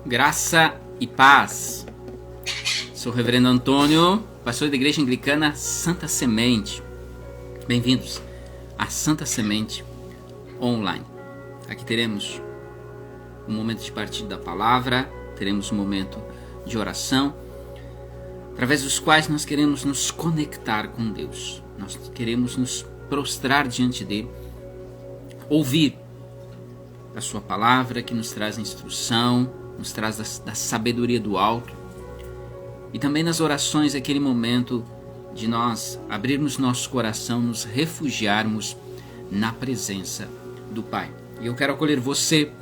Graça e paz. Sou o Reverendo Antônio, pastor da Igreja Anglicana Santa Semente. Bem-vindos à Santa Semente Online. Aqui teremos um momento de partilha da palavra, teremos um momento de oração, através dos quais nós queremos nos conectar com Deus. Nós queremos nos prostrar diante dele, ouvir a sua palavra que nos traz instrução, nos traz da sabedoria do alto. E também nas orações, aquele momento de nós abrirmos nosso coração, nos refugiarmos na presença do Pai. E eu quero acolher você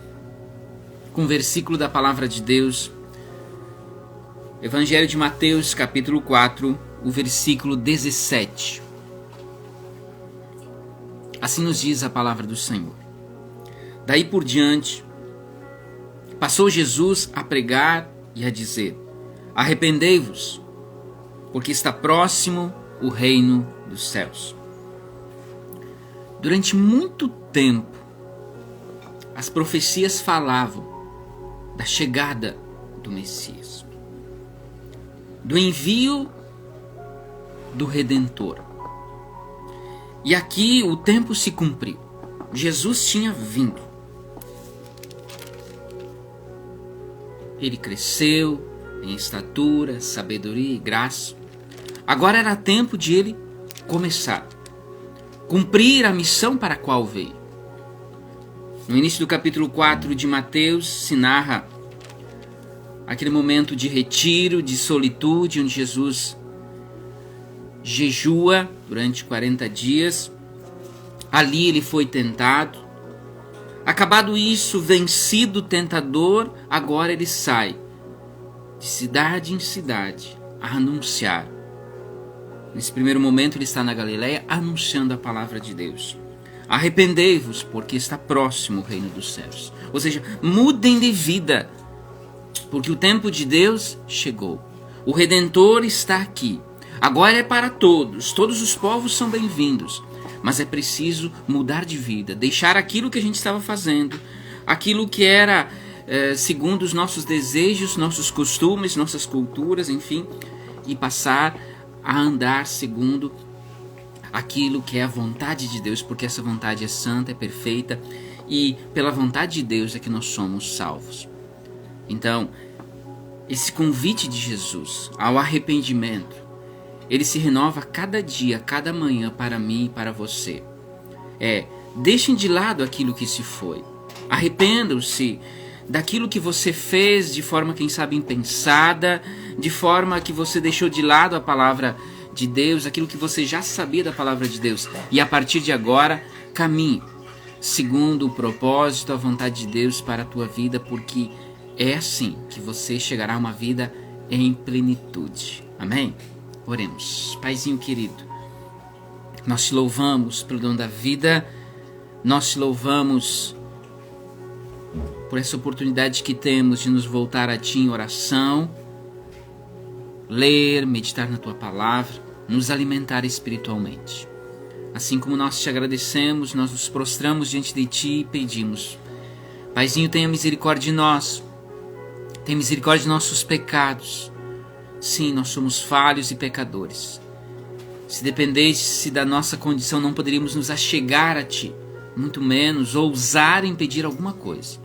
com um versículo da palavra de Deus, Evangelho de Mateus, capítulo 4, o versículo 17. Assim nos diz a palavra do Senhor. Daí por diante, passou Jesus a pregar e a dizer: arrependei-vos, porque está próximo o reino dos céus. Durante muito tempo, as profecias falavam da chegada do Messias, do envio do Redentor. E aqui o tempo se cumpriu. Jesus tinha vindo. Ele cresceu em estatura, sabedoria e graça. Agora era tempo de ele começar, cumprir a missão para a qual veio. No início do capítulo 4 de Mateus se narra aquele momento de retiro, de solitude, onde Jesus jejua durante 40 dias. Ali ele foi tentado. Acabado isso, vencido o tentador, agora ele sai de cidade em cidade a anunciar. Nesse primeiro momento ele está na Galileia anunciando a palavra de Deus. Arrependei-vos, porque está próximo o reino dos céus. Ou seja, mudem de vida, porque o tempo de Deus chegou. O Redentor está aqui. Agora é para todos os povos são bem-vindos. Mas é preciso mudar de vida, deixar aquilo que a gente estava fazendo, aquilo que era segundo os nossos desejos, nossos costumes, nossas culturas, enfim, e passar a andar segundo aquilo que é a vontade de Deus, porque essa vontade é santa, é perfeita, e pela vontade de Deus é que nós somos salvos. Então, esse convite de Jesus ao arrependimento, ele se renova cada dia, cada manhã para mim e para você. Deixem de lado aquilo que se foi. Arrependam-se daquilo que você fez de forma, quem sabe, impensada, de forma que você deixou de lado a palavra de Deus, aquilo que você já sabia da palavra de Deus. E a partir de agora, caminhe segundo o propósito, a vontade de Deus para a tua vida, porque é assim que você chegará a uma vida em plenitude. Amém? Oremos. Paizinho querido, nós te louvamos pelo dom da vida, nós te louvamos por essa oportunidade que temos de nos voltar a ti em oração, ler, meditar na tua palavra, nos alimentar espiritualmente. Assim como nós te agradecemos, nós nos prostramos diante de ti e pedimos: Paizinho, tenha misericórdia de nós, tenha misericórdia de nossos pecados. Sim, nós somos falhos e pecadores. Se dependesse da nossa condição, não poderíamos nos achegar a ti, muito menos ousar em pedir alguma coisa.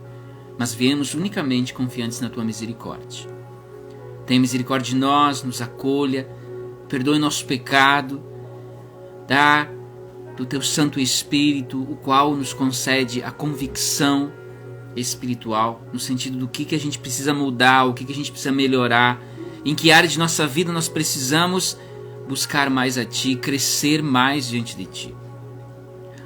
Mas viemos unicamente confiantes na tua misericórdia. Tenha misericórdia de nós, nos acolha, perdoe nosso pecado, dá do teu Santo Espírito, o qual nos concede a convicção espiritual, no sentido do que a gente precisa mudar, o que a gente precisa melhorar, em que área de nossa vida nós precisamos buscar mais a ti, crescer mais diante de ti.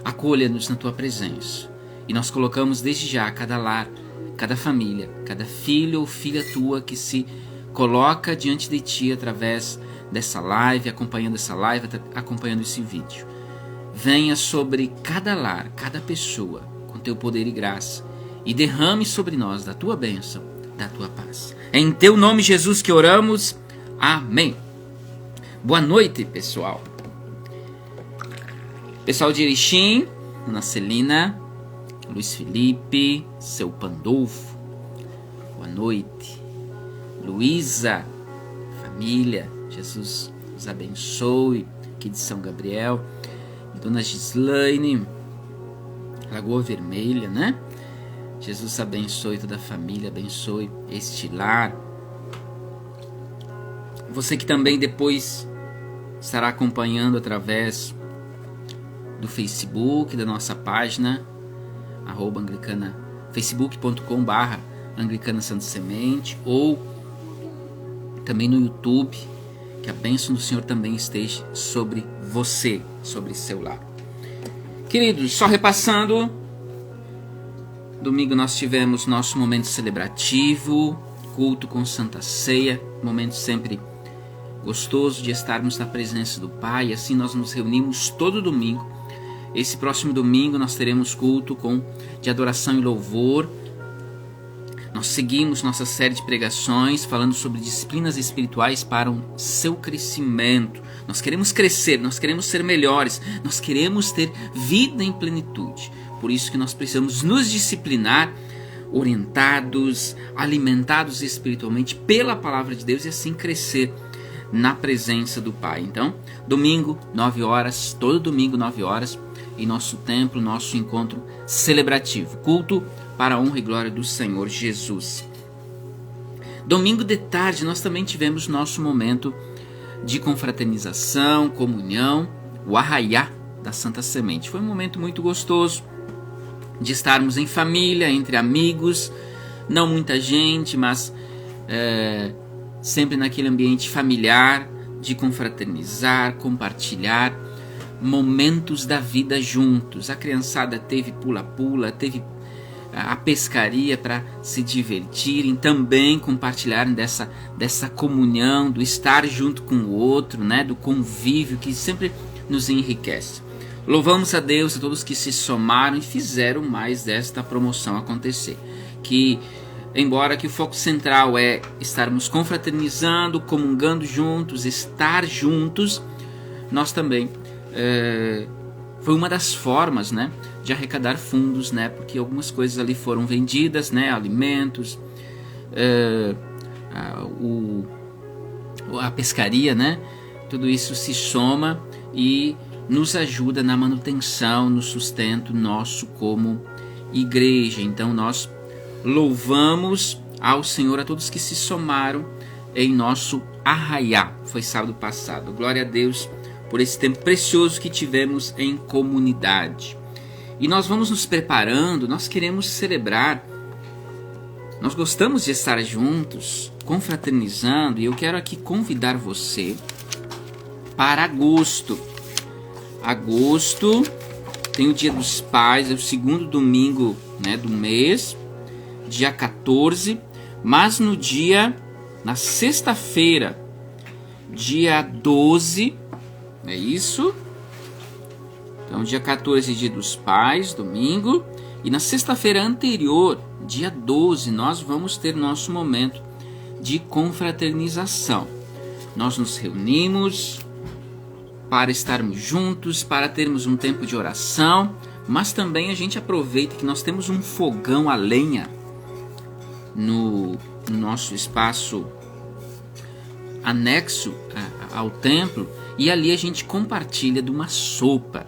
Acolha-nos na tua presença. E nós colocamos desde já cada lar, cada família, cada filho ou filha tua que se coloca diante de ti através dessa live, acompanhando essa live, acompanhando esse vídeo. Venha sobre cada lar, cada pessoa, com teu poder e graça, e derrame sobre nós da tua bênção, da tua paz. É em teu nome, Jesus, que oramos. Amém. Boa noite, pessoal. Pessoal de Erechim, Ana Celina, Luiz Felipe, seu Pandolfo, boa noite. Luísa, família, Jesus os abençoe, aqui de São Gabriel. E Dona Gislaine, Lagoa Vermelha, né? Jesus abençoe toda a família, abençoe este lar. Você que também depois estará acompanhando através do Facebook, da nossa página, @anglicana, facebook.com/anglicana Santa Semente, ou também no YouTube, que a bênção do Senhor também esteja sobre você, sobre seu lar. Queridos, só repassando, domingo nós tivemos nosso momento celebrativo, culto com Santa Ceia, momento sempre gostoso de estarmos na presença do Pai, e assim nós nos reunimos todo domingo. Esse próximo domingo nós teremos culto de adoração e louvor. Nós seguimos nossa série de pregações falando sobre disciplinas espirituais para o seu crescimento. Nós queremos crescer, nós queremos ser melhores, nós queremos ter vida em plenitude. Por isso que nós precisamos nos disciplinar, orientados, alimentados espiritualmente pela palavra de Deus, e assim crescer na presença do Pai. Então, domingo, 9 horas, todo domingo, 9 horas, em nosso templo, nosso encontro celebrativo, culto para a honra e glória do Senhor Jesus. Domingo de tarde nós também tivemos nosso momento de confraternização, comunhão, o arraiá da Santa Semente. Foi um momento muito gostoso de estarmos em família, entre amigos, não muita gente, mas sempre naquele ambiente familiar, de confraternizar, compartilhar momentos da vida juntos. A criançada teve pula-pula, teve a pescaria para se divertirem, também compartilharem dessa comunhão, do estar junto com o outro, né? Do convívio que sempre nos enriquece. Louvamos a Deus, a todos que se somaram e fizeram mais desta promoção acontecer. Que, embora que o foco central é estarmos confraternizando, comungando juntos, estar juntos, nós também foi uma das formas, né, de arrecadar fundos, né, porque algumas coisas ali foram vendidas, né, alimentos, a pescaria, né, tudo isso se soma e nos ajuda na manutenção, no sustento nosso como igreja. Então nós louvamos ao Senhor, a todos que se somaram em nosso arraiá. Foi sábado passado. Glória a Deus por esse tempo precioso que tivemos em comunidade. E nós vamos nos preparando, nós queremos celebrar, nós gostamos de estar juntos, confraternizando, e eu quero aqui convidar você para agosto. Agosto tem o Dia dos Pais, é o segundo domingo, né, do mês, dia 14, mas na sexta-feira, dia 12, é isso? Então, dia 14, Dia dos Pais, domingo. E na sexta-feira anterior, dia 12, nós vamos ter nosso momento de confraternização. Nós nos reunimos para estarmos juntos, para termos um tempo de oração, mas também a gente aproveita que nós temos um fogão a lenha no nosso espaço anexo ao templo, e ali a gente compartilha de uma sopa.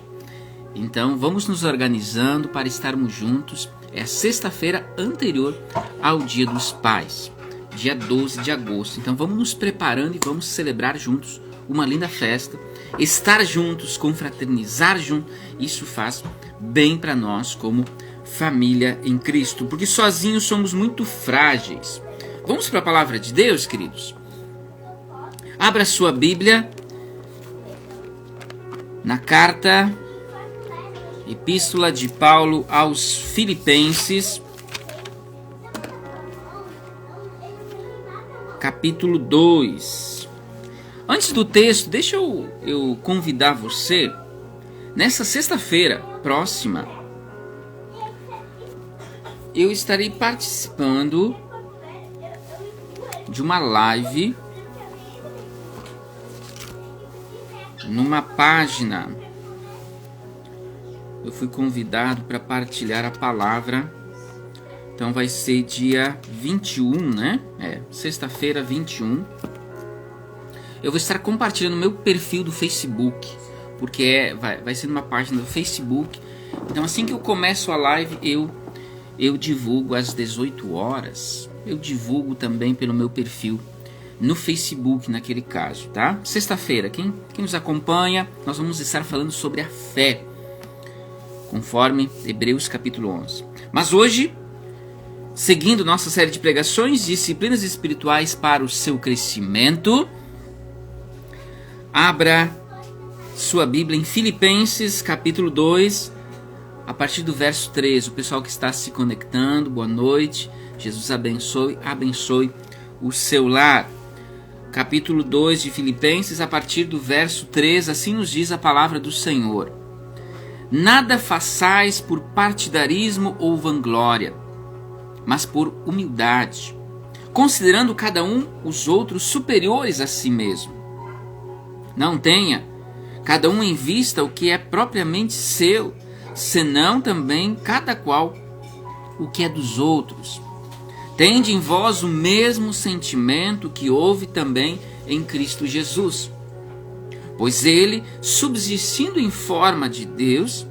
Então vamos nos organizando para estarmos juntos. É a sexta-feira anterior ao Dia dos Pais, dia 12 de agosto. Então vamos nos preparando e vamos celebrar juntos uma linda festa. Estar juntos, confraternizar juntos, isso faz bem para nós como família em Cristo, porque sozinhos somos muito frágeis. Vamos para a palavra de Deus, queridos? Abra sua Bíblia na carta, Epístola de Paulo aos Filipenses, capítulo 2. Antes do texto, deixa eu convidar você, nessa sexta-feira próxima, eu estarei participando de uma live numa página. Eu fui convidado para partilhar a palavra Então vai ser dia 21, né? Sexta-feira 21. Eu vou estar compartilhando no meu perfil do Facebook, porque vai ser numa página do Facebook. Então assim que eu começo a live, eu divulgo às 18 horas. Eu divulgo também pelo meu perfil no Facebook, naquele caso, tá? Sexta-feira, quem nos acompanha, nós vamos estar falando sobre a fé, conforme Hebreus capítulo 11. Mas hoje, seguindo nossa série de pregações, disciplinas espirituais para o seu crescimento, abra sua Bíblia em Filipenses capítulo 2, a partir do verso 13. O pessoal que está se conectando, boa noite. Jesus abençoe o seu lar. Capítulo 2 de Filipenses, a partir do verso 13, assim nos diz a palavra do Senhor. Nada façais por partidarismo ou vanglória, mas por humildade, considerando cada um os outros superiores a si mesmo. Não tenha cada um em vista o que é propriamente seu, senão também cada qual o que é dos outros. Tende em vós o mesmo sentimento que houve também em Cristo Jesus. Pois ele, subsistindo em forma de Deus,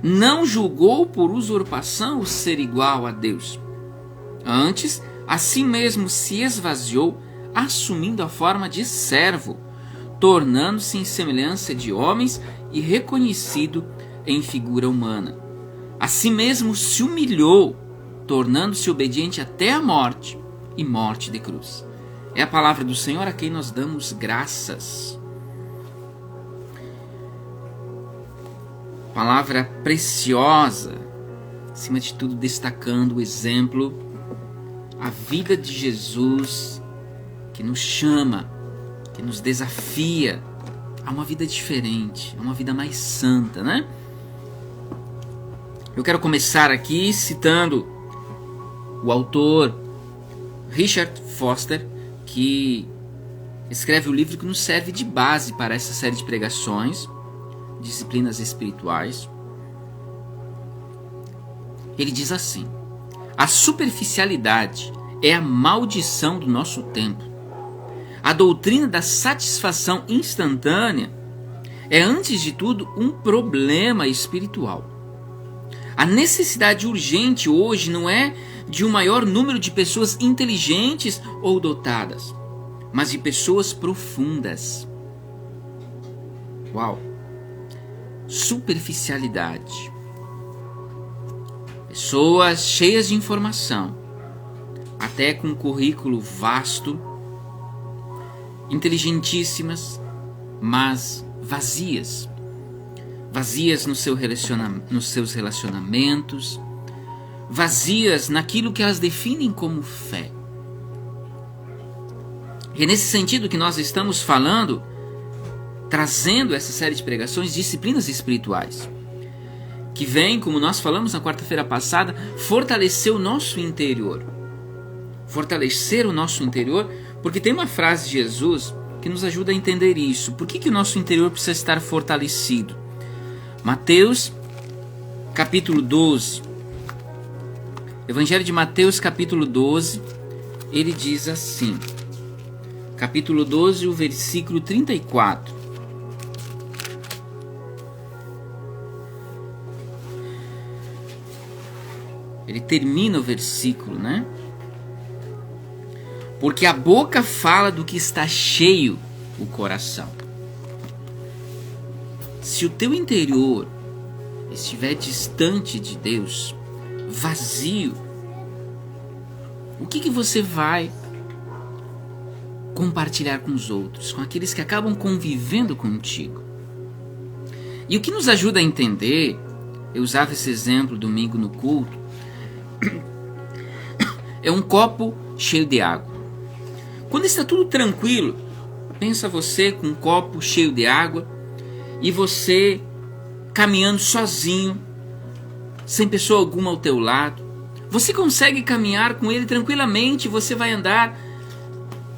não julgou por usurpação o ser igual a Deus. Antes, a si mesmo se esvaziou, assumindo a forma de servo, tornando-se em semelhança de homens e reconhecido em figura humana. A si mesmo se humilhou, tornando-se obediente até a morte e morte de cruz. É a palavra do Senhor a quem nós damos graças. Palavra preciosa, acima de tudo destacando o exemplo, a vida de Jesus, que nos chama, que nos desafia a uma vida diferente, a uma vida mais santa, né? Eu quero começar aqui citando o autor Richard Foster, que escreve o livro que nos serve de base para essa série de pregações, Disciplinas Espirituais. Ele diz assim: a superficialidade é a maldição do nosso tempo. A doutrina da satisfação instantânea é, antes de tudo, um problema espiritual. A necessidade urgente hoje não é de um maior número de pessoas inteligentes ou dotadas, mas de pessoas profundas. Uau! Superficialidade. Pessoas cheias de informação, até com um currículo vasto, inteligentíssimas, mas vazias. Vazias nos seus relacionamentos, vazias naquilo que elas definem como fé. E é nesse sentido que nós estamos falando, trazendo essa série de pregações, disciplinas espirituais, que vem, como nós falamos na quarta-feira passada, fortalecer o nosso interior. Fortalecer o nosso interior, porque tem uma frase de Jesus que nos ajuda a entender isso. Por que o nosso interior precisa estar fortalecido? Mateus, capítulo 12. Evangelho de Mateus, capítulo 12, ele diz assim, capítulo 12, o versículo 34. Ele termina o versículo, né? Porque a boca fala do que está cheio o coração. Se o teu interior estiver distante de Deus, vazio, o que você vai compartilhar com os outros, com aqueles que acabam convivendo contigo? E o que nos ajuda a entender, eu usava esse exemplo domingo no culto, é um copo cheio de água. Quando está tudo tranquilo, pensa você com um copo cheio de água e você caminhando sozinho, sem pessoa alguma ao teu lado. Você consegue caminhar com ele tranquilamente, você vai andar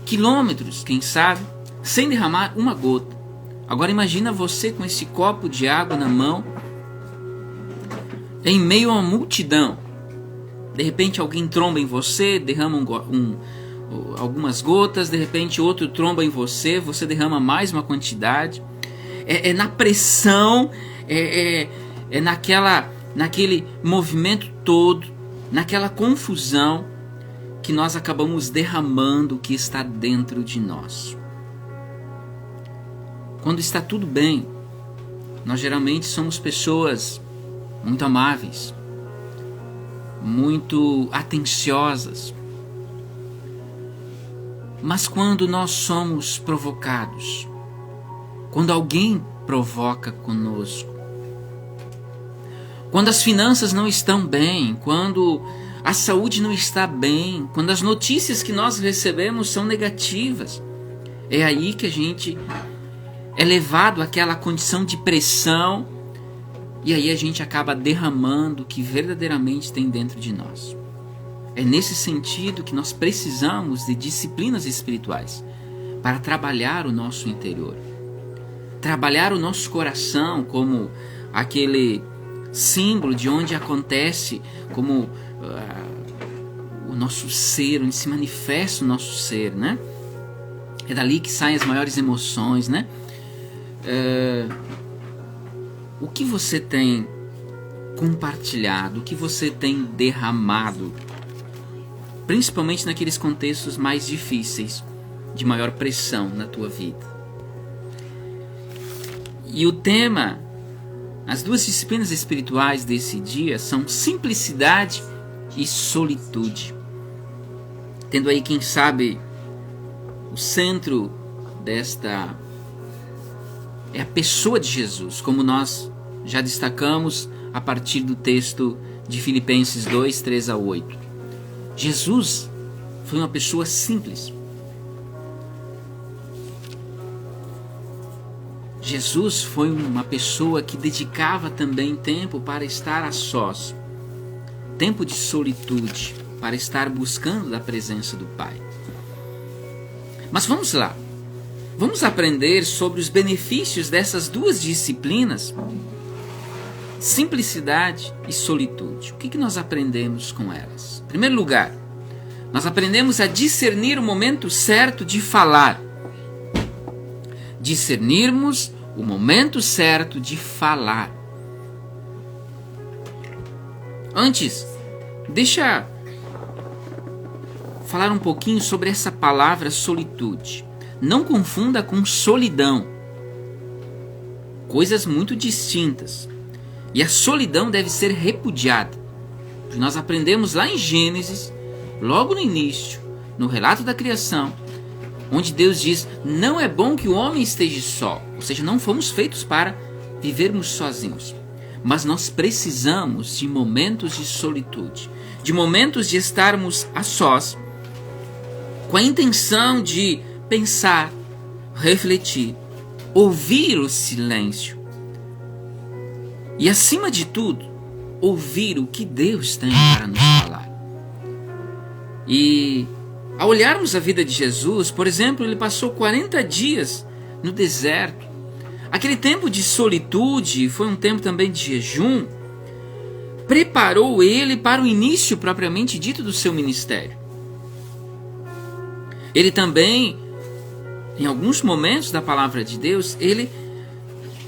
quilômetros, quem sabe, sem derramar uma gota. Agora imagina você com esse copo de água na mão, em meio a uma multidão. De repente alguém tromba em você, derrama algumas gotas, de repente outro tromba em você, você derrama mais uma quantidade. É na pressão, naquele movimento todo, naquela confusão, que nós acabamos derramando o que está dentro de nós. Quando está tudo bem, nós geralmente somos pessoas muito amáveis, muito atenciosas. Mas quando nós somos provocados, quando alguém provoca conosco, quando as finanças não estão bem, quando a saúde não está bem, quando as notícias que nós recebemos são negativas, é aí que a gente é levado àquela condição de pressão, e aí a gente acaba derramando o que verdadeiramente tem dentro de nós. É nesse sentido que nós precisamos de disciplinas espirituais para trabalhar o nosso interior, trabalhar o nosso coração como aquele símbolo de onde acontece, como o nosso ser, onde se manifesta o nosso ser, né? É dali que saem as maiores emoções, né? O que você tem compartilhado, o que você tem derramado, principalmente naqueles contextos mais difíceis, de maior pressão na tua vida. E o tema, as duas disciplinas espirituais desse dia são simplicidade e solitude. Tendo aí, quem sabe, o centro desta é a pessoa de Jesus, como nós já destacamos a partir do texto de Filipenses 2, 3 a 8. Jesus foi uma pessoa simples. Jesus foi uma pessoa que dedicava também tempo para estar a sós, tempo de solitude, para estar buscando da presença do Pai. Mas vamos lá, vamos aprender sobre os benefícios dessas duas disciplinas, simplicidade e solitude. O que nós aprendemos com elas? Em primeiro lugar, nós aprendemos a discernir o momento certo de falar. Discernirmos o momento certo de falar. Antes, deixa falar um pouquinho sobre essa palavra solitude. Não confunda com solidão. Coisas muito distintas. E a solidão deve ser repudiada. Nós aprendemos lá em Gênesis, logo no início, no relato da criação, onde Deus diz: não é bom que o homem esteja só. Ou seja, não fomos feitos para vivermos sozinhos. Mas nós precisamos de momentos de solitude, de momentos de estarmos a sós, com a intenção de pensar, refletir, ouvir o silêncio. E acima de tudo, ouvir o que Deus tem para nos falar. E ao olharmos a vida de Jesus, por exemplo, ele passou 40 dias no deserto. Aquele tempo de solitude foi um tempo também de jejum. Preparou ele para o início propriamente dito do seu ministério. Ele também, em alguns momentos da palavra de Deus, ele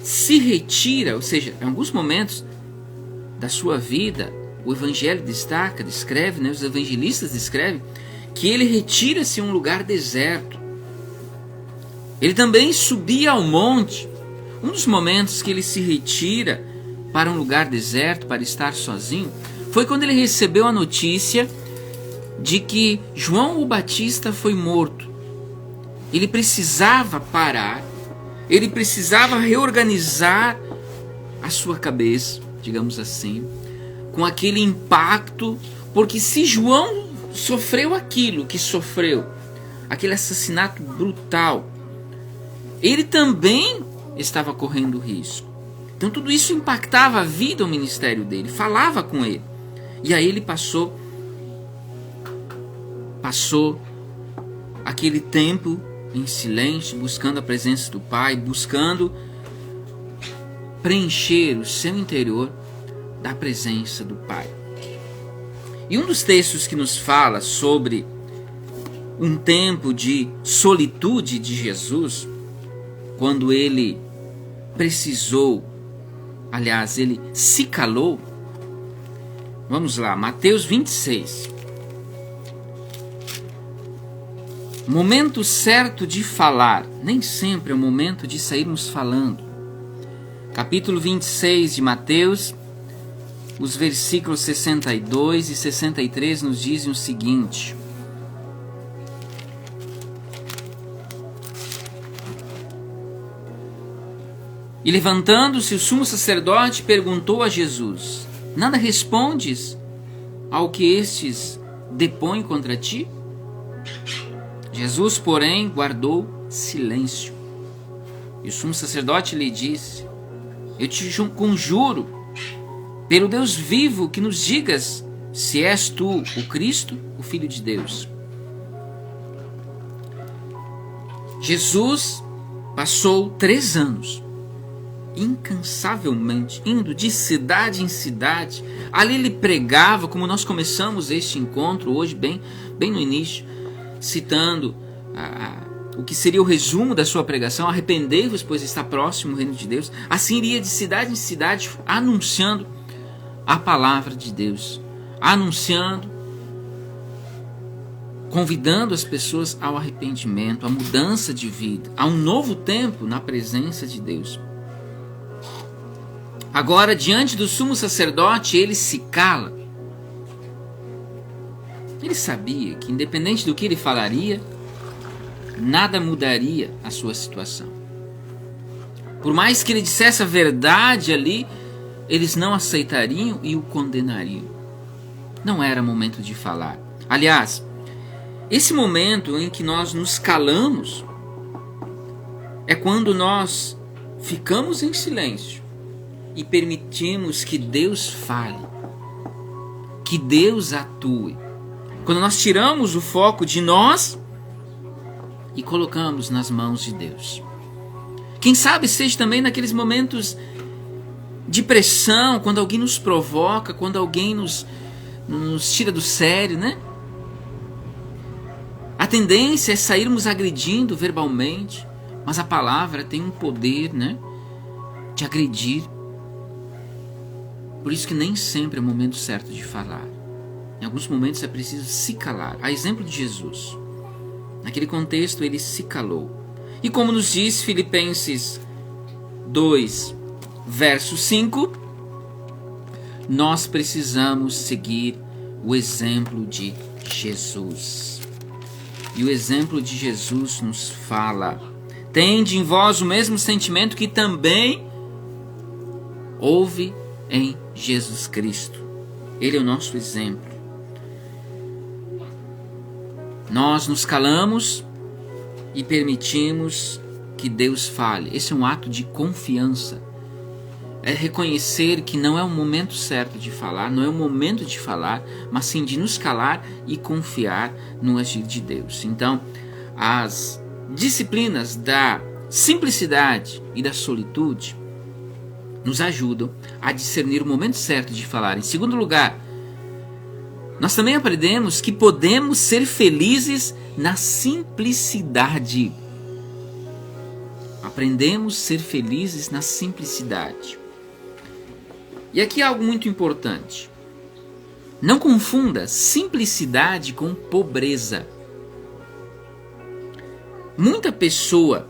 se retira, ou seja, em alguns momentos da sua vida, o Evangelho descreve, os evangelistas descrevem, que ele retira-se a um lugar deserto. Ele também subia ao monte. Um dos momentos que ele se retira para um lugar deserto, para estar sozinho, foi quando ele recebeu a notícia de que João o Batista foi morto. Ele precisava parar, ele precisava reorganizar a sua cabeça, digamos assim, com aquele impacto, porque se João sofreu aquilo que sofreu, aquele assassinato brutal, ele também estava correndo risco. Então tudo isso impactava a vida, o ministério dele, falava com ele. E aí ele passou aquele tempo em silêncio, buscando a presença do Pai, buscando preencher o seu interior da presença do Pai. E um dos textos que nos fala sobre um tempo de solitude de Jesus, quando ele precisou, aliás, ele se calou. Vamos lá, Mateus 26. Momento certo de falar, nem sempre é o momento de sairmos falando. Capítulo 26 de Mateus, os versículos 62 e 63 nos dizem o seguinte: E levantando-se o sumo sacerdote perguntou a Jesus: Nada respondes ao que estes depõem contra ti? Jesus, porém, guardou silêncio. E o sumo sacerdote lhe disse: Eu te conjuro, pelo Deus vivo, que nos digas se és tu o Cristo, o Filho de Deus. Jesus passou 3 anos incansavelmente indo de cidade em cidade. Ali ele pregava, como nós começamos este encontro hoje, bem no início, citando o que seria o resumo da sua pregação: arrependei-vos, pois está próximo o reino de Deus. Assim iria de cidade em cidade anunciando a palavra de Deus, anunciando, convidando as pessoas ao arrependimento, à mudança de vida, a um novo tempo na presença de Deus. Agora, diante do sumo sacerdote, ele se cala. Ele sabia que, independente do que ele falaria, nada mudaria a sua situação. Por mais que ele dissesse a verdade ali, eles não aceitariam e o condenariam. Não era momento de falar. Aliás, esse momento em que nós nos calamos é quando nós ficamos em silêncio e permitimos que Deus fale, que Deus atue. Quando nós tiramos o foco de nós e colocamos nas mãos de Deus. Quem sabe seja também naqueles momentos de pressão, quando alguém nos provoca, quando alguém nos tira do sério, né? A tendência é sairmos agredindo verbalmente, mas a palavra tem um poder, né, de agredir. Por isso que nem sempre é o momento certo de falar. Em alguns momentos é preciso se calar. A exemplo de Jesus. Naquele contexto ele se calou. E como nos diz Filipenses 2, verso 5, nós precisamos seguir o exemplo de Jesus. E o exemplo de Jesus nos fala: tende em vós o mesmo sentimento que também houve em Jesus Cristo. Ele é o nosso exemplo. Nós nos calamos e permitimos que Deus fale. Esse é um ato de confiança. É reconhecer que não é o momento certo de falar, não é o momento de falar, mas sim de nos calar e confiar no agir de Deus. Então, as disciplinas da simplicidade e da solitude nos ajudam a discernir o momento certo de falar. Em segundo lugar, nós também aprendemos que podemos ser felizes na simplicidade. Aprendemos a ser felizes na simplicidade. E aqui há algo muito importante. Não confunda simplicidade com pobreza. Muita pessoa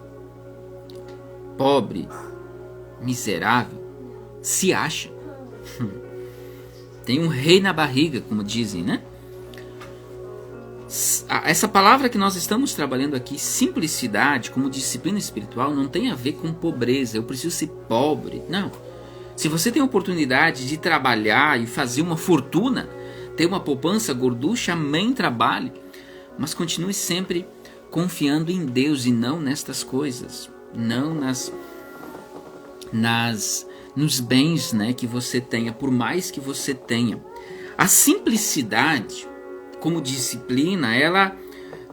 pobre, miserável, se acha. Tem um rei na barriga, como dizem, né? Essa palavra que nós estamos trabalhando aqui, simplicidade, como disciplina espiritual, não tem a ver com pobreza. Eu preciso ser pobre. Não. Se você tem a oportunidade de trabalhar e fazer uma fortuna, ter uma poupança gorducha, amém, trabalhe. Mas continue sempre confiando em Deus e não nestas coisas. Não nos bens, né, que você tenha, por mais que você tenha. A simplicidade, como disciplina, ela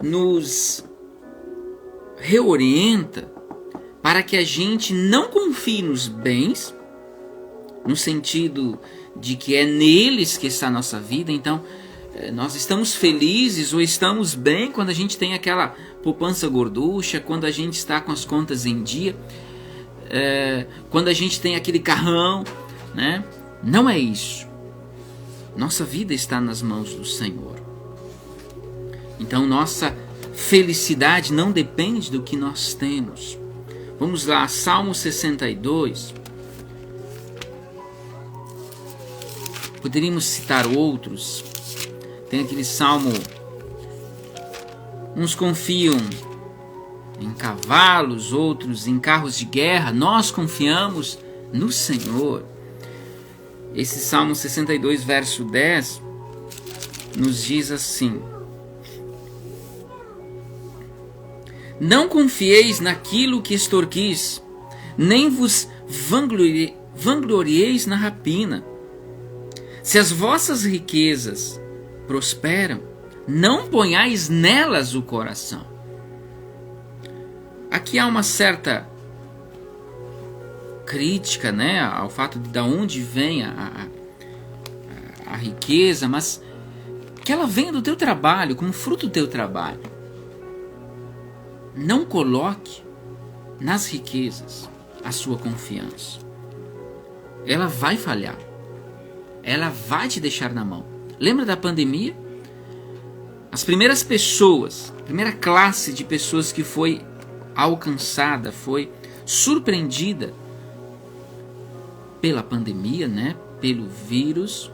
nos reorienta para que a gente não confie nos bens, no sentido de que é neles que está a nossa vida. Então, Nós estamos felizes ou estamos bem quando a gente tem aquela poupança gorducha, quando a gente está com as contas em dia, quando a gente tem aquele carrão, né? Não é isso. Nossa vida está nas mãos do Senhor. Então nossa felicidade não depende do que nós temos. Vamos lá, Salmo 62. Poderíamos citar outros. Tem aquele salmo, uns confiam em cavalos, outros em carros de guerra. Nós confiamos no Senhor. Esse Salmo 62, verso 10, nos diz assim: não confieis naquilo que extorquis, nem vos vanglorieis na rapina. Se as vossas riquezas prosperam, não ponhais nelas o coração. Aqui há uma certa crítica, né, ao fato de onde vem a riqueza, mas que ela venha do teu trabalho, como fruto do teu trabalho. Não coloque nas riquezas a sua confiança. Ela vai falhar. Ela vai te deixar na mão. Lembra da pandemia? As primeiras pessoas, a primeira classe de pessoas que foi alcançada, foi surpreendida pela pandemia, né? Pelo vírus,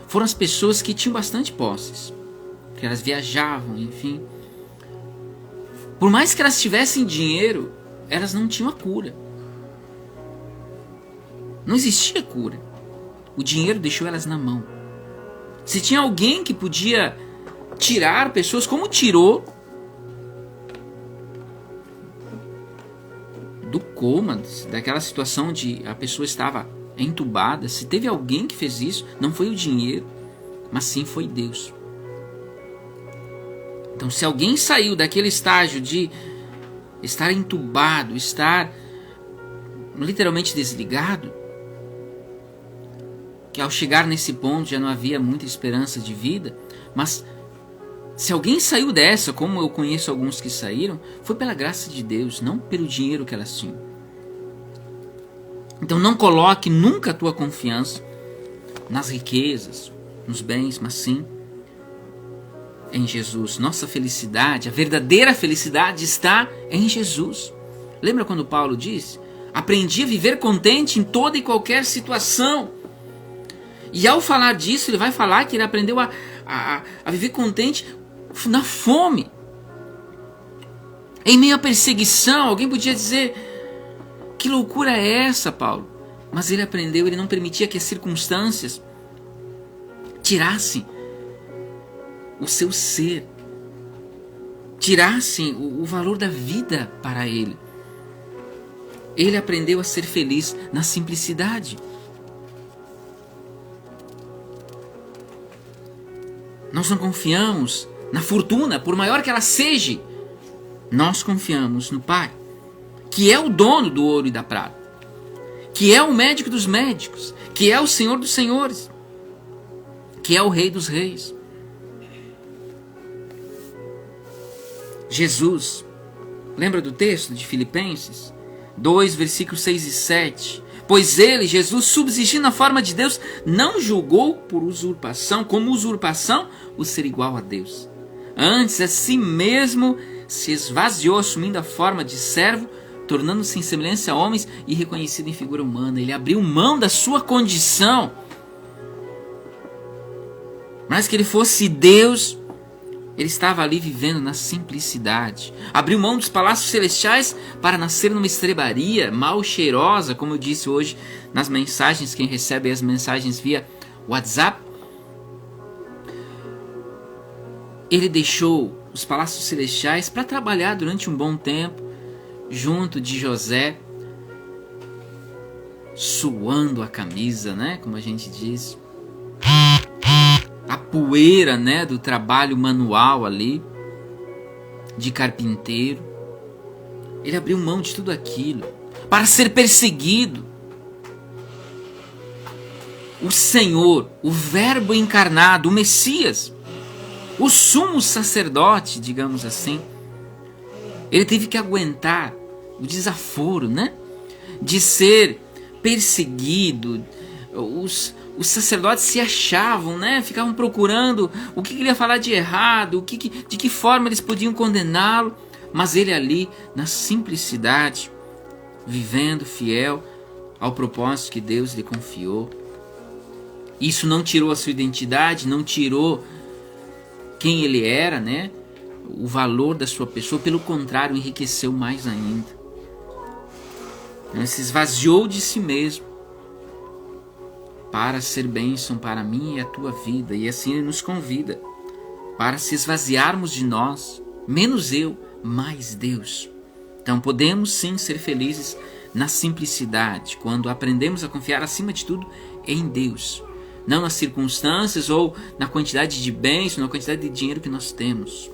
foram as pessoas que tinham bastante posses, que elas viajavam, enfim. Por mais que elas tivessem dinheiro, elas não tinham a cura. Não existia cura. O dinheiro deixou elas na mão. Se tinha alguém que podia tirar pessoas, como tirou do coma, daquela situação de a pessoa estava entubada, se teve alguém que fez isso, não foi o dinheiro, mas sim foi Deus. Então, se alguém saiu daquele estágio de estar entubado, estar literalmente desligado, que ao chegar nesse ponto já não havia muita esperança de vida, mas se alguém saiu dessa, como eu conheço alguns que saíram, foi pela graça de Deus, não pelo dinheiro que elas tinham. Então não coloque nunca a tua confiança nas riquezas, nos bens, mas sim em Jesus. Nossa felicidade, a verdadeira felicidade está em Jesus. Lembra quando Paulo disse? Aprendi a viver contente em toda e qualquer situação. E ao falar disso, ele vai falar que ele aprendeu a viver contente na fome. Em meio à perseguição, alguém podia dizer: que loucura é essa, Paulo? Mas ele aprendeu, ele não permitia que as circunstâncias tirassem o seu ser, tirassem o valor da vida para ele. Ele aprendeu a ser feliz na simplicidade. Nós não confiamos na fortuna, por maior que ela seja. Nós confiamos no Pai, que é o dono do ouro e da prata, que é o médico dos médicos, que é o Senhor dos senhores, que é o Rei dos reis. Jesus, lembra do texto de Filipenses 2, versículos 6 e 7? Pois ele, Jesus, subsistindo na forma de Deus, não julgou por usurpação, como usurpação, o ser igual a Deus. Antes, a si mesmo se esvaziou, assumindo a forma de servo, tornando-se em semelhança a homens e reconhecido em figura humana. Ele abriu mão da sua condição. Mas que ele fosse Deus, ele estava ali vivendo na simplicidade. Abriu mão dos palácios celestiais para nascer numa estrebaria mal cheirosa, como eu disse hoje nas mensagens, quem recebe as mensagens via WhatsApp. Ele deixou os palácios celestiais para trabalhar durante um bom tempo, junto de José, suando a camisa, né? Como a gente diz. A poeira, né, do trabalho manual ali, de carpinteiro. Ele abriu mão de tudo aquilo para ser perseguido. o Senhor, o Verbo encarnado, o Messias, o sumo sacerdote, digamos assim, ele teve que aguentar o desaforo, né? De ser perseguido. Os sacerdotes se achavam, né? Ficavam procurando o que ele ia falar de errado, de que forma eles podiam condená-lo. Mas ele ali, na simplicidade, vivendo fiel ao propósito que Deus lhe confiou. Isso não tirou a sua identidade, não tirou quem ele era, né? O valor da sua pessoa, pelo contrário, enriqueceu mais ainda. Ele se esvaziou de si mesmo para ser bênção para mim e a tua vida. E assim ele nos convida para se esvaziarmos de nós, menos eu, mais Deus. Então podemos sim ser felizes na simplicidade, quando aprendemos a confiar acima de tudo em Deus, não nas circunstâncias ou na quantidade de bens, ou na quantidade de dinheiro que nós temos.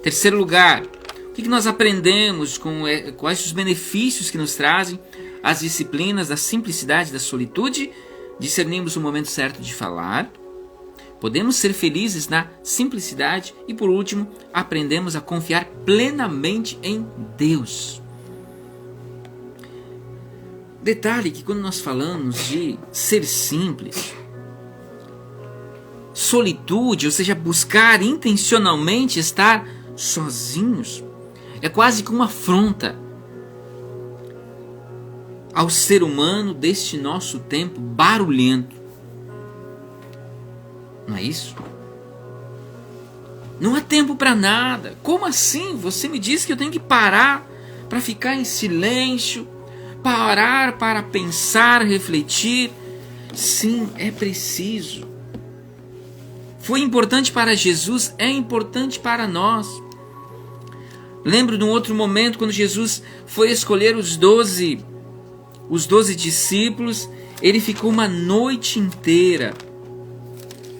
Terceiro lugar, o que nós aprendemos, quais os benefícios que nos trazem as disciplinas da simplicidade, da solitude? Discernimos o momento certo de falar, podemos ser felizes na simplicidade e, por último, aprendemos a confiar plenamente em Deus. Detalhe que quando nós falamos de ser simples, solitude, ou seja, buscar intencionalmente estar sozinhos, é quase que uma afronta ao ser humano deste nosso tempo barulhento. Não é isso? Não há tempo para nada. Como assim? Você me diz que eu tenho que parar para ficar em silêncio, parar para pensar, refletir? Sim, é preciso. Foi importante para Jesus, é importante para nós. Lembro de um outro momento, quando Jesus foi escolher os 12 discípulos, ele ficou uma noite inteira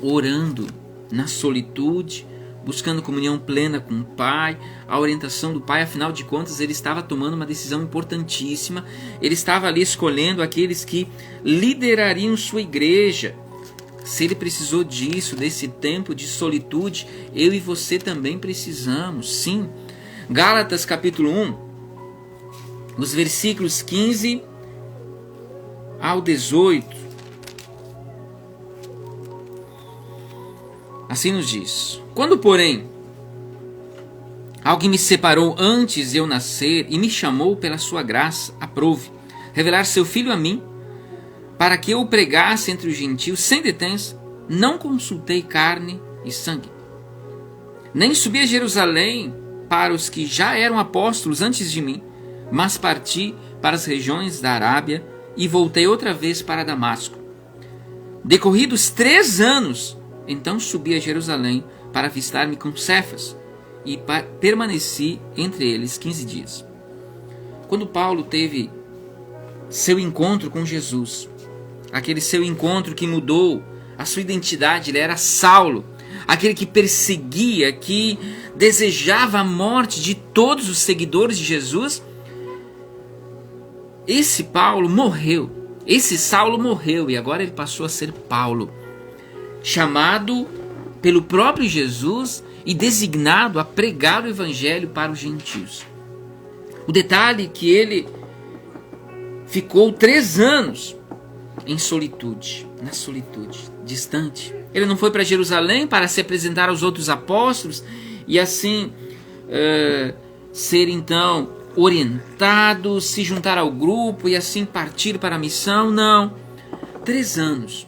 orando na solitude, buscando comunhão plena com o Pai, a orientação do Pai. Afinal de contas, ele estava tomando uma decisão importantíssima. Ele estava ali escolhendo aqueles que liderariam sua igreja. Se ele precisou disso, desse tempo de solitude, eu e você também precisamos, sim. Gálatas capítulo 1, os versículos 15 ao 18. Assim nos diz: quando, porém, alguém me separou antes de eu nascer e me chamou pela sua graça, aprove revelar seu Filho a mim, para que eu o pregasse entre os gentios sem detença, não consultei carne e sangue, nem subi a Jerusalém para os que já eram apóstolos antes de mim, mas parti para as regiões da Arábia e voltei outra vez para Damasco. Decorridos 3 anos, então subi a Jerusalém para avistar-me com Cefas e permaneci entre eles 15 dias. Quando Paulo teve seu encontro com Jesus, aquele seu encontro que mudou a sua identidade, ele era Saulo, aquele que perseguia, que desejava a morte de todos os seguidores de Jesus. Esse Paulo morreu, esse Saulo morreu e agora ele passou a ser Paulo, chamado pelo próprio Jesus e designado a pregar o evangelho para os gentios. O detalhe é que ele ficou 3 anos em solitude, na solitude, distante. Ele não foi para Jerusalém para se apresentar aos outros apóstolos e assim ser então orientado, se juntar ao grupo e assim partir para a missão. Não. 3 anos.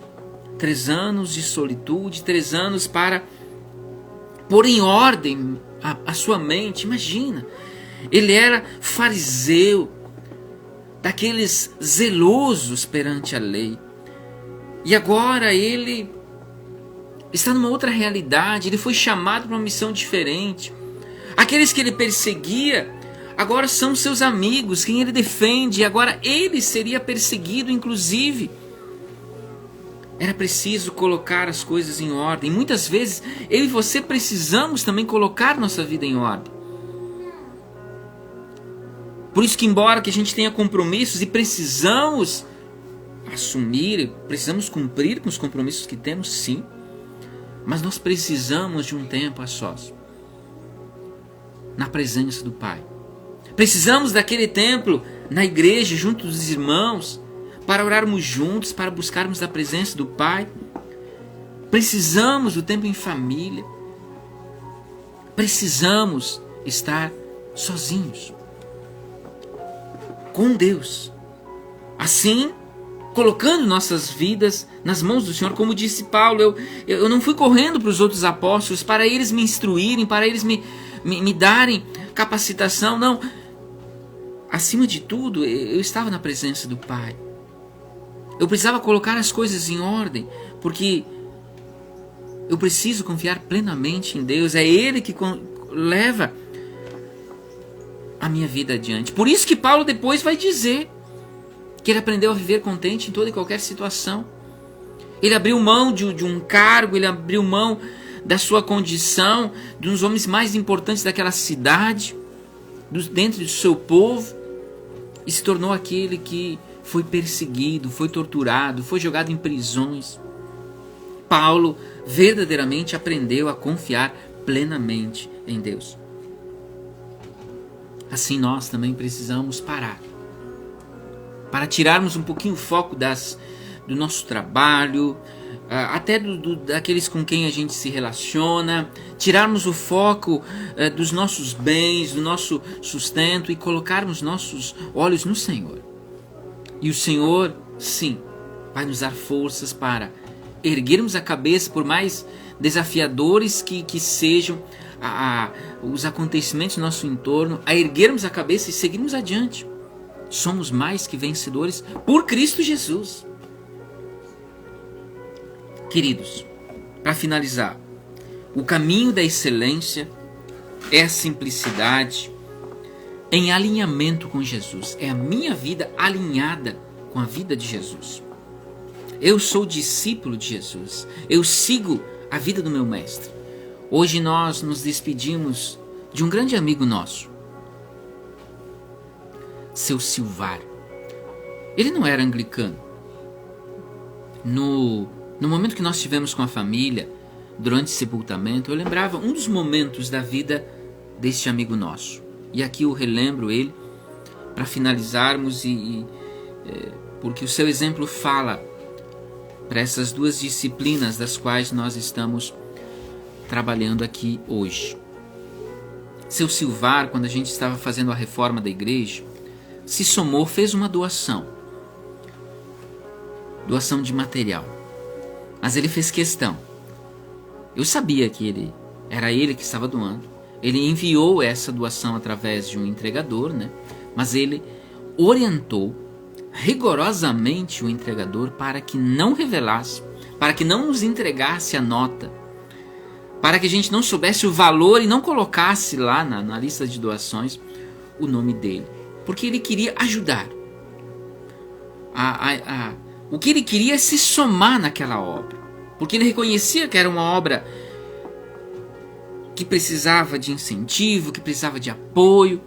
3 anos de solitude, 3 anos para pôr em ordem a sua mente. Imagina, ele era fariseu, daqueles zelosos perante a lei. E agora ele está numa outra realidade, ele foi chamado para uma missão diferente. Aqueles que ele perseguia, agora são seus amigos, quem ele defende, e agora ele seria perseguido inclusive. Era preciso colocar as coisas em ordem. Muitas vezes eu e você precisamos também colocar nossa vida em ordem. Por isso que embora que a gente tenha compromissos e precisamos assumir, precisamos cumprir com os compromissos que temos, sim. Mas nós precisamos de um tempo a sós, na presença do Pai. Precisamos daquele tempo na igreja, junto dos irmãos, para orarmos juntos, para buscarmos a presença do Pai. Precisamos do tempo em família. Precisamos estar sozinhos com Deus. Assim, colocando nossas vidas nas mãos do Senhor, como disse Paulo, eu não fui correndo para os outros apóstolos para eles me instruírem, para eles me darem capacitação, não. Acima de tudo, eu estava na presença do Pai. Eu precisava colocar as coisas em ordem, porque eu preciso confiar plenamente em Deus. É Ele que leva a minha vida adiante. Por isso que Paulo depois vai dizer que ele aprendeu a viver contente em toda e qualquer situação. Ele abriu mão de um cargo, ele abriu mão da sua condição, de um dos homens mais importantes daquela cidade, dentro do seu povo, e se tornou aquele que foi perseguido, foi torturado, foi jogado em prisões. Paulo verdadeiramente aprendeu a confiar plenamente em Deus. Assim nós também precisamos parar, para tirarmos um pouquinho o foco do nosso trabalho, até daqueles com quem a gente se relaciona, tirarmos o foco dos nossos bens, do nosso sustento e colocarmos nossos olhos no Senhor. E o Senhor, sim, vai nos dar forças para erguermos a cabeça, por mais desafiadores que sejam os acontecimentos do nosso entorno, a erguermos a cabeça e seguirmos adiante. Somos mais que vencedores por Cristo Jesus. Queridos, para finalizar, o caminho da excelência é a simplicidade em alinhamento com Jesus. É a minha vida alinhada com a vida de Jesus. Eu sou discípulo de Jesus. Eu sigo a vida do meu mestre. Hoje nós nos despedimos de um grande amigo nosso, seu Silvar. Ele não era anglicano. No momento que nós tivemos com a família, durante o sepultamento, eu lembrava um dos momentos da vida deste amigo nosso. E aqui eu relembro ele para finalizarmos, porque o seu exemplo fala para essas duas disciplinas das quais nós estamos trabalhando aqui hoje. Seu Silvar, quando a gente estava fazendo a reforma da igreja, se somou, fez uma doação de material. Mas ele fez questão. Eu sabia que era ele que estava doando. Ele enviou essa doação através de um entregador, né? Mas ele orientou rigorosamente o entregador para que não revelasse, para que não nos entregasse a nota, para que a gente não soubesse o valor e não colocasse lá na lista de doações o nome dele. Porque ele queria ajudar. O que ele queria é se somar naquela obra. Porque ele reconhecia que era uma obra que precisava de incentivo, que precisava de apoio.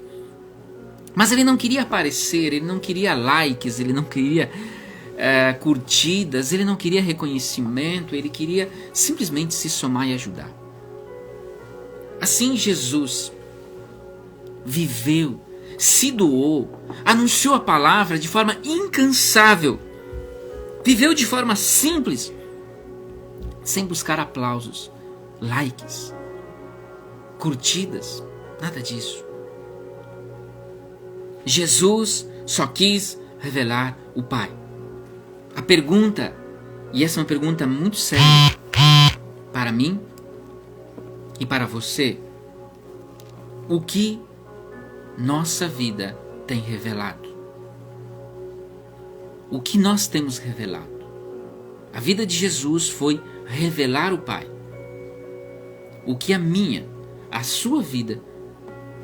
Mas ele não queria aparecer, ele não queria likes, ele não queria curtidas, ele não queria reconhecimento, ele queria simplesmente se somar e ajudar. Assim Jesus viveu, se doou, anunciou a palavra de forma incansável, viveu de forma simples, sem buscar aplausos, likes, curtidas, nada disso. Jesus só quis revelar o Pai. A pergunta, e essa é uma pergunta muito séria para mim e para você, o que nossa vida tem revelado? O que nós temos revelado? A vida de Jesus foi revelar o Pai. O que a sua vida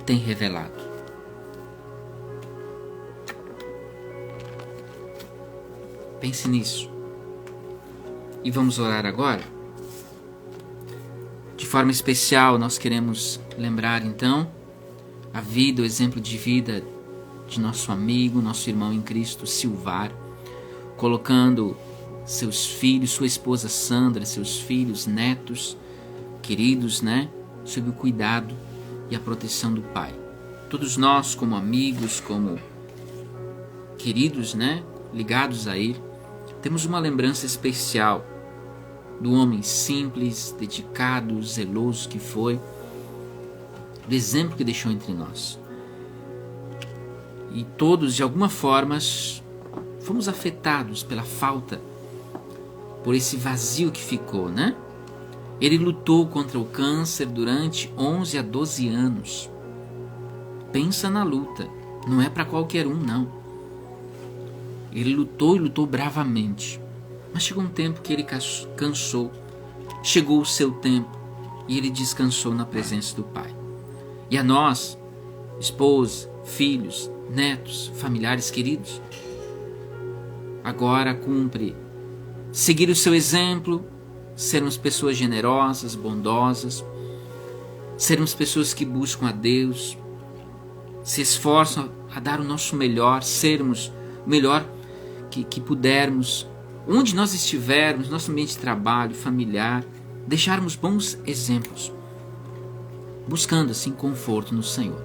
tem revelado? Pense nisso. E vamos orar agora? De forma especial, nós queremos lembrar então a vida, o exemplo de vida de nosso amigo, nosso irmão em Cristo, Silvar, colocando seus filhos, sua esposa Sandra, seus filhos, netos, queridos, né, sob o cuidado e a proteção do Pai. Todos nós, como amigos, como queridos, né, ligados a Ele, temos uma lembrança especial do homem simples, dedicado, zeloso que foi, do exemplo que deixou entre nós. E todos, de alguma forma, fomos afetados pela falta, por esse vazio que ficou, né? Ele lutou contra o câncer durante 11 a 12 anos. Pensa na luta, não é para qualquer um, não. Ele lutou e lutou bravamente. Mas chegou um tempo que ele cansou. Chegou o seu tempo e ele descansou na presença do Pai. E a nós, esposa, filhos, netos, familiares queridos, agora cumpre seguir o seu exemplo, sermos pessoas generosas, bondosas, sermos pessoas que buscam a Deus, se esforçam a dar o nosso melhor, sermos o melhor que pudermos, onde nós estivermos, nosso ambiente de trabalho, familiar, deixarmos bons exemplos, buscando assim conforto no Senhor.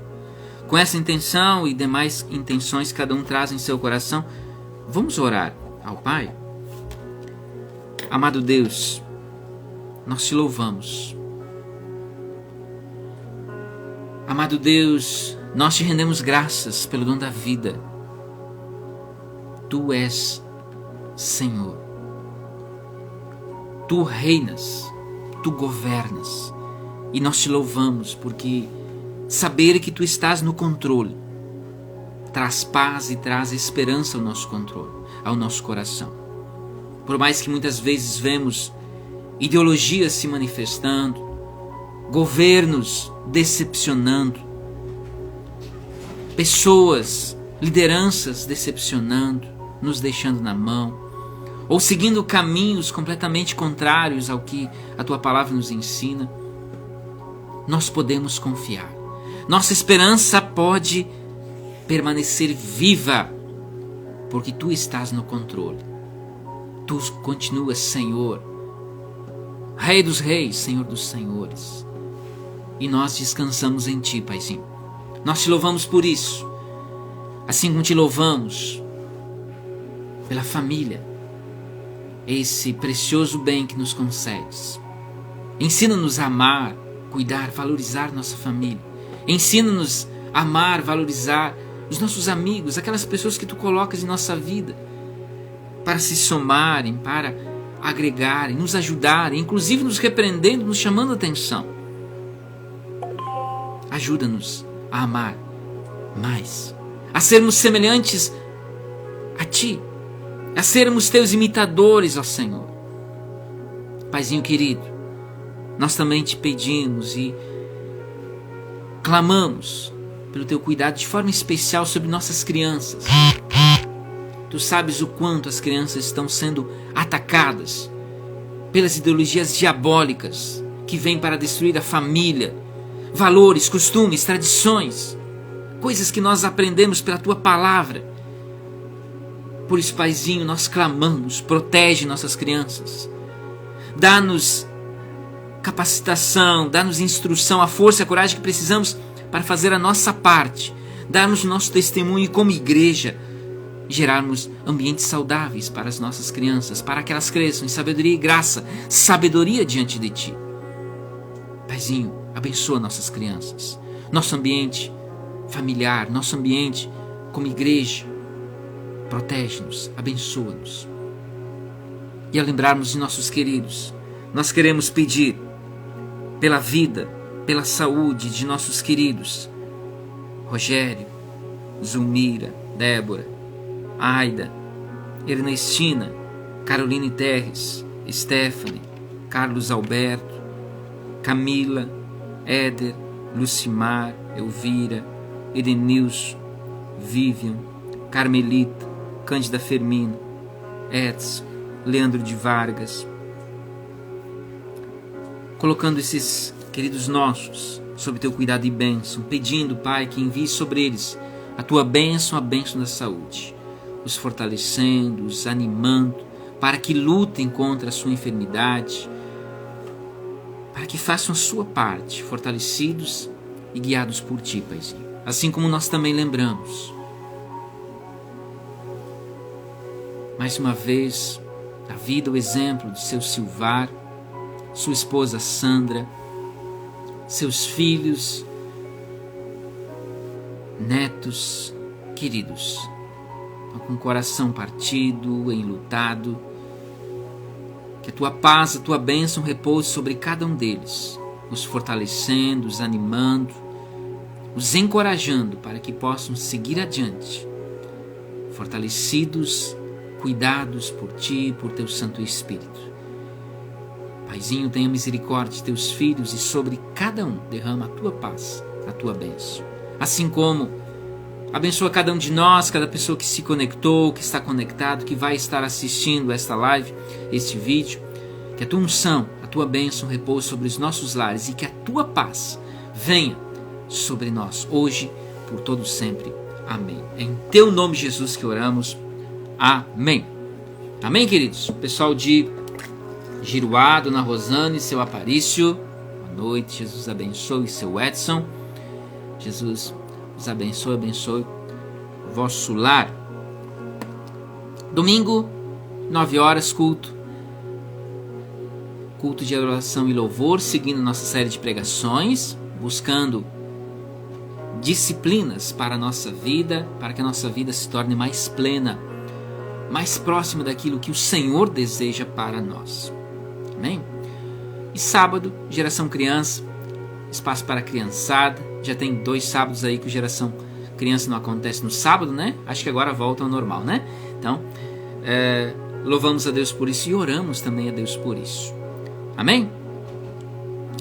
Com essa intenção e demais intenções que cada um traz em seu coração, vamos orar ao Pai. Amado Deus, nós te louvamos. Amado Deus, nós te rendemos graças pelo dom da vida. Tu és Senhor. Tu reinas, tu governas. E nós te louvamos porque saber que tu estás no controle traz paz e traz esperança ao nosso controle, ao nosso coração. Por mais que muitas vezes vemos ideologias se manifestando, governos decepcionando, pessoas, lideranças decepcionando, nos deixando na mão, ou seguindo caminhos completamente contrários ao que a tua palavra nos ensina, nós podemos confiar. Nossa esperança pode permanecer viva, porque tu estás no controle. Tu continuas Senhor, Rei dos reis, Senhor dos senhores. E nós descansamos em ti, Paizinho. Nós te louvamos por isso. Assim como te louvamos pela família, esse precioso bem que nos concedes. Ensina-nos a amar, cuidar, valorizar nossa família. Ensina-nos a amar, valorizar os nossos amigos, aquelas pessoas que tu colocas em nossa vida, para se somarem, para agregarem, nos ajudarem, inclusive nos repreendendo, nos chamando a atenção. Ajuda-nos a amar mais, a sermos semelhantes a Ti, a sermos Teus imitadores, ó Senhor. Paizinho querido, nós também te pedimos e clamamos pelo Teu cuidado de forma especial sobre nossas crianças. Tu sabes o quanto as crianças estão sendo atacadas pelas ideologias diabólicas que vêm para destruir a família, valores, costumes, tradições, coisas que nós aprendemos pela Tua palavra. Por isso, Paizinho, nós clamamos, protege nossas crianças. Dá-nos capacitação, dá-nos instrução, a força e a coragem que precisamos para fazer a nossa parte, darmos o nosso testemunho e como igreja, gerarmos ambientes saudáveis para as nossas crianças, para que elas cresçam em sabedoria e graça, sabedoria diante de Ti. Paizinho, abençoa nossas crianças, nosso ambiente familiar, nosso ambiente como igreja, protege-nos, abençoa-nos. E ao lembrarmos de nossos queridos, nós queremos pedir pela vida, pela saúde de nossos queridos Rogério, Zulmira, Débora, Aida, Ernestina, Caroline Terres, Stephanie, Carlos Alberto, Camila, Éder, Lucimar, Elvira, Edenilson, Vivian, Carmelita, Cândida Fermino, Edson, Leandro de Vargas. Colocando esses queridos nossos sob Teu cuidado e bênção, pedindo, Pai, que envie sobre eles a Tua bênção, a bênção da saúde. os fortalecendo, os animando, para que lutem contra a sua enfermidade, para que façam a sua parte, fortalecidos e guiados por Ti, Paizinho. Assim como nós também lembramos, mais uma vez, a vida, o exemplo de seu Silvar, sua esposa Sandra, seus filhos, netos, queridos, com o coração partido, enlutado, que a Tua paz, a Tua bênção repouse sobre cada um deles, os fortalecendo, os animando, os encorajando para que possam seguir adiante, fortalecidos, cuidados por Ti, por Teu Santo Espírito. Paizinho, tenha misericórdia de Teus filhos e sobre cada um derrama a Tua paz, a Tua bênção. Assim como abençoa cada um de nós, cada pessoa que se conectou, que está conectado, que vai estar assistindo esta live, este vídeo. Que a Tua unção, a Tua bênção repouse sobre os nossos lares e que a Tua paz venha sobre nós, hoje, por todo sempre. Amém. É em Teu nome, Jesus, que oramos. Amém. Amém, queridos? Pessoal de Giruá, Dona Rosane, seu Aparício, boa noite. Jesus abençoe seu Edson. Jesus os abençoe, abençoe o vosso lar. Domingo, 9 horas, culto de adoração e louvor, seguindo nossa série de pregações, buscando disciplinas para a nossa vida, para que a nossa vida se torne mais plena, mais próxima daquilo que o Senhor deseja para nós. Amém? E sábado, Geração Criança, espaço para a criançada. Já tem 2 sábados aí que o Geração Criança não acontece no sábado, né? Acho que agora volta ao normal, né? Então, louvamos a Deus por isso e oramos também a Deus por isso. Amém?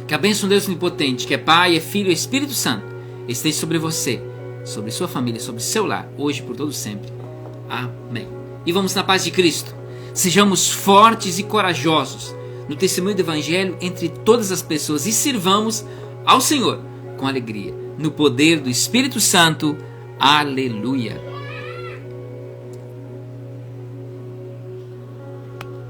Que a bênção de Deus Onipotente, que é Pai, é Filho e Espírito Santo, esteja sobre você, sobre sua família, sobre seu lar, hoje por todo sempre. Amém. E vamos na paz de Cristo. Sejamos fortes e corajosos no testemunho do Evangelho entre todas as pessoas e sirvamos ao Senhor com alegria, no poder do Espírito Santo. Aleluia.